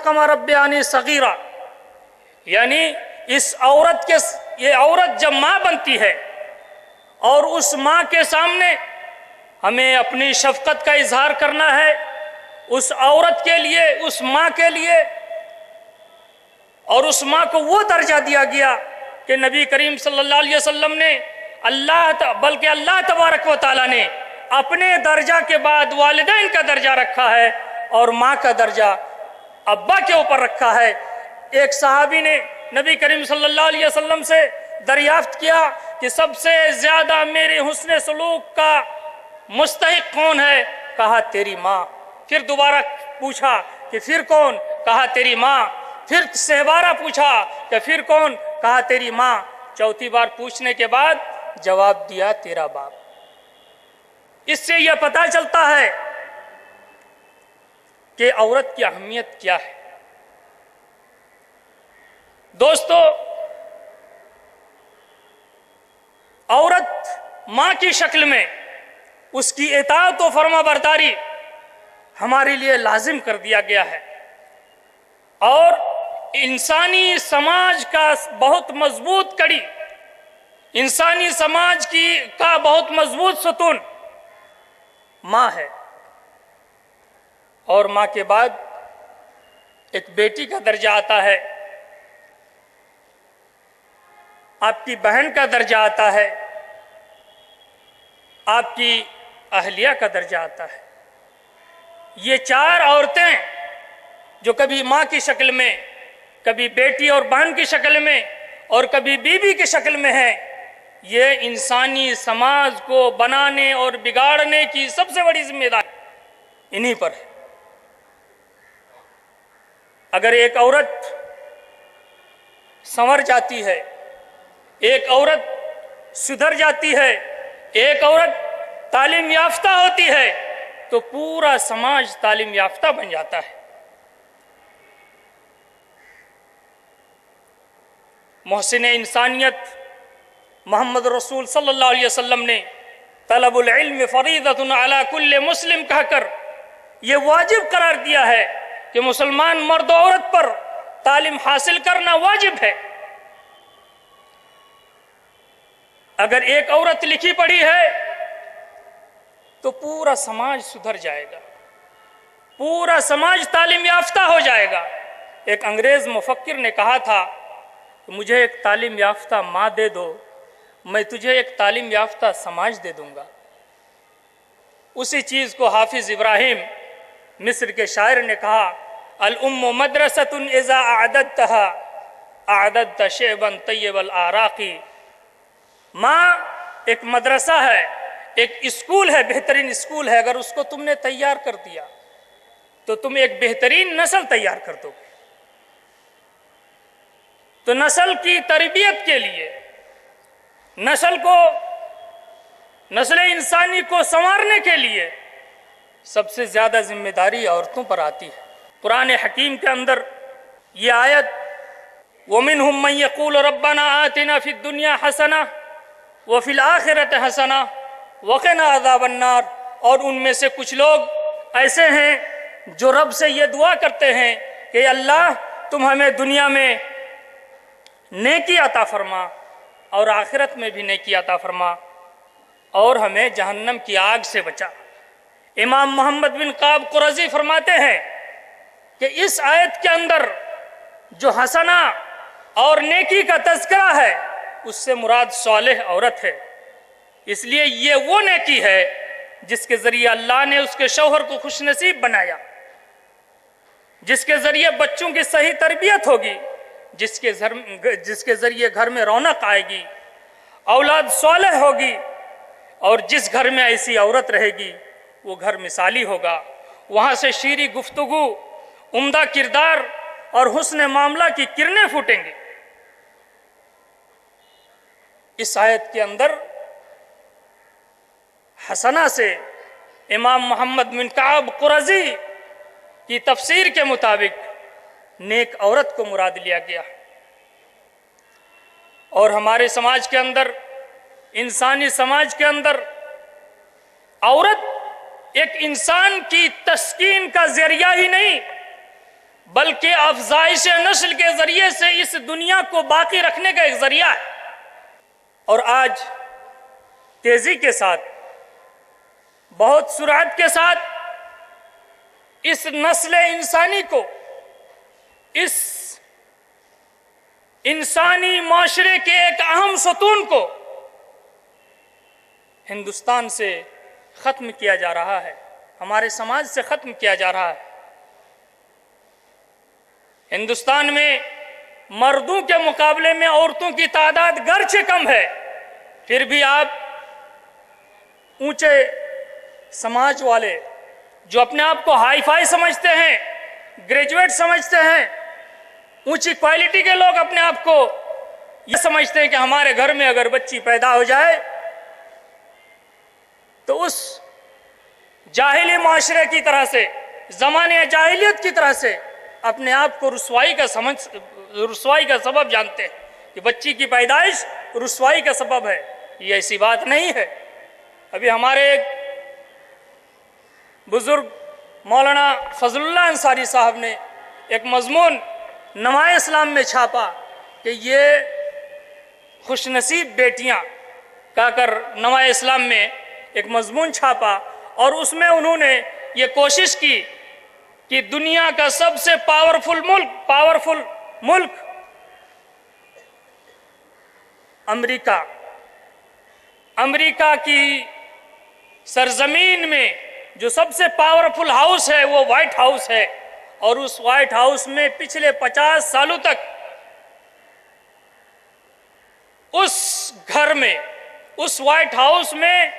कमा रब्यानी सगीरा, यानी इस औरत के, ये औरत जब माँ बनती है और उस माँ के सामने हमें अपनी शफकत का इजहार करना है, उस औरत के लिए, उस माँ के लिए। और उस माँ को वो दर्जा दिया गया कि नबी करीम सल्लल्लाहु अलैहि वसल्लम ने बल्कि अल्लाह तबारक व तआला ने अपने दर्जा के बाद वालिदैन का दर्जा रखा है और माँ का दर्जा अब्बा के ऊपर रखा है। एक सहाबी ने नबी करीम सल्लल्लाहु अलैहि वसल्लम से दरियाफ्त किया कि सबसे ज्यादा मेरे हुस्न सलूक का मुस्तहिक कौन है? कहा तेरी माँ। फिर दोबारा पूछा कि फिर कौन? कहा तेरी माँ। फिर सहबारा पूछा कि फिर कौन? कहा तेरी माँ। चौथी बार पूछने के बाद जवाब दिया तेरा बाप। इससे यह पता चलता है कि औरत की अहमियत क्या है। दोस्तों, औरत मां की शक्ल में उसकी इताअत और फर्माबरदारी हमारे लिए लाजिम कर दिया गया है और इंसानी समाज का बहुत मजबूत कड़ी, इंसानी समाज का बहुत मजबूत सतून मां है। और मां के बाद एक बेटी का दर्जा आता है, आपकी बहन का दर्जा आता है, आपकी अहलिया का दर्जा आता है। ये चार औरतें जो कभी माँ की शक्ल में, कभी बेटी और बहन की शक्ल में और कभी बीवी की शक्ल में है, ये इंसानी समाज को बनाने और बिगाड़ने की सबसे बड़ी जिम्मेदारी इन्हीं पर है। अगर एक औरत संवर जाती है, एक औरत सुधर जाती है, एक औरत तालीम याफ्ता होती है, तो पूरा समाज तालीम याफ्ता बन जाता है। मोहसिन इंसानियत मोहम्मद रसूल सल्लल्लाहु अलैहि वसल्लम ने तलबुल इल्म फरीदतुन अला कुल्ले मुस्लिम कहकर यह वाजिब करार दिया है कि मुसलमान मर्द और औरत पर तालीम हासिल करना वाजिब है। अगर एक औरत लिखी पढ़ी है तो पूरा समाज सुधर जाएगा, पूरा समाज तालीम याफ्ता हो जाएगा। एक अंग्रेज मुफक्किर ने कहा था, मुझे एक तालीम याफ्ता माँ दे दो, मैं तुझे एक तालीम याफ्ता समाज दे दूंगा। उसी चीज को हाफिज इब्राहिम मिस्र के शायर ने कहा, अल उम्मु मदरसतुन इज़ा अअददतहा अअददत शेबन तय्यबल आराकी। माँ एक मदरसा है, एक स्कूल है, बेहतरीन स्कूल है। अगर उसको तुमने तैयार कर दिया तो तुम एक बेहतरीन नस्ल तैयार कर दोगे। तो नस्ल की तरबियत के लिए, नस्ल इंसानी को संवारने के लिए सबसे ज्यादा जिम्मेदारी औरतों पर आती है। कुरान हकीम के अंदर ये आयत, वमिनहुम मन यक़ूलु रब्बना आतिना फिद दुनिया हसना व फिल आखिरत हसना वक़िना अज़ाबन नार, और उनमें से कुछ लोग ऐसे हैं जो रब से ये दुआ करते हैं कि अल्लाह तुम हमें दुनिया में नेकी अता फरमा और आखिरत में भी नेकी अता फरमा और हमें जहन्नम की आग से बचा। इमाम मोहम्मद बिन काब कुरज़ी फरमाते हैं कि इस आयत के अंदर जो हसना और नेकी का तज़किरा है उससे मुराद सालेह औरत है। इसलिए ये वो नेकी है जिसके जरिए अल्लाह ने उसके शौहर को खुशनसीब बनाया, जिसके जरिए बच्चों की सही तरबियत होगी, जिसके जरिए घर में रौनक आएगी, औलाद सालेह होगी, और जिस घर में ऐसी औरत रहेगी वो घर मिसाली होगा। वहाँ से शीरी गुफ्तगू, उम्दा किरदार और हुस्न मामला की किरणें फूटेंगी। इस आयत के अंदर हसना से इमाम मोहम्मद बिन काब कुरज़ी की तफसीर के मुताबिक नेक औरत को मुराद लिया गया। और हमारे समाज के अंदर, इंसानी समाज के अंदर औरत एक इंसान की तस्कीन का जरिया ही नहीं بلکہ افزائش نسل کے ذریعے سے اس دنیا کو باقی رکھنے کا ایک ذریعہ ہے۔ اور آج تیزی کے ساتھ، بہت سرعت کے ساتھ اس نسل انسانی کو، اس انسانی معاشرے کے ایک اہم ستون کو ہندوستان سے ختم کیا جا رہا ہے، ہمارے سماج سے ختم کیا جا رہا ہے۔ ہندوستان میں مردوں کے مقابلے میں عورتوں کی تعداد گرچہ کم ہے، پھر بھی آپ اونچے سماج والے جو اپنے آپ کو ہائی فائی سمجھتے ہیں، گریجویٹ سمجھتے ہیں، اونچی کوالٹی کے لوگ اپنے آپ کو یہ سمجھتے ہیں کہ ہمارے گھر میں اگر بچی پیدا ہو جائے تو اس جاہلی معاشرے کی طرح سے، زمانے جاہلیت کی طرح سے اپنے آپ کو رسوائی کا سبب جانتے ہیں کہ بچی کی پیدائش رسوائی کا سبب ہے۔ یہ ایسی بات نہیں ہے۔ ابھی ہمارے ایک بزرگ مولانا فضل اللہ انصاری صاحب نے ایک مضمون نمائے اسلام میں چھاپا کہ یہ خوش نصیب بیٹیاں کہا کر نمائے اسلام میں ایک مضمون چھاپا، اور اس میں انہوں نے یہ کوشش کی کہ دنیا کا سب سے پاورفل ملک امریکہ کی سرزمین میں جو سب سے پاورفل ہاؤس ہے وہ وائٹ ہاؤس ہے، اور اس وائٹ ہاؤس میں پچھلے 50 سالوں تک اس گھر میں، اس وائٹ ہاؤس میں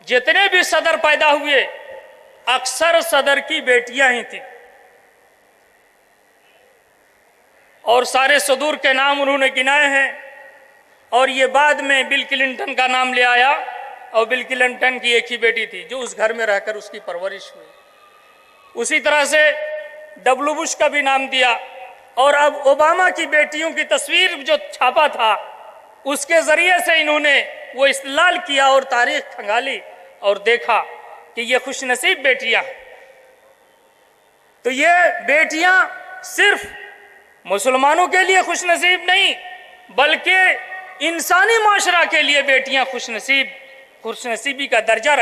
جتنے بھی صدر پیدا ہوئے اکثر صدر کی بیٹیاں ہی تھیں، اور سارے صدور کے نام انہوں نے گنائے ہیں، اور یہ بعد میں بل کلنٹن کا نام لے آیا، اور بل کلنٹن کی ایک ہی بیٹی تھی جو اس گھر میں رہ کر اس کی پرورش ہوئی۔ اسی طرح سے ڈبلو بش کا بھی نام دیا، اور اب اوباما کی بیٹیوں کی تصویر جو چھاپا تھا اس کے ذریعے سے انہوں نے وہ استدلال کیا اور تاریخ کھنگالی اور دیکھا کہ یہ خوش نصیب بیٹیاں ہیں۔ تو یہ بیٹیاں صرف مسلمانوں کے لیے خوش نصیب نہیں، بلکہ انسانی معاشرہ کے لیے بیٹیاں خوش نصیبی کا درجہ رکھتی ہیں۔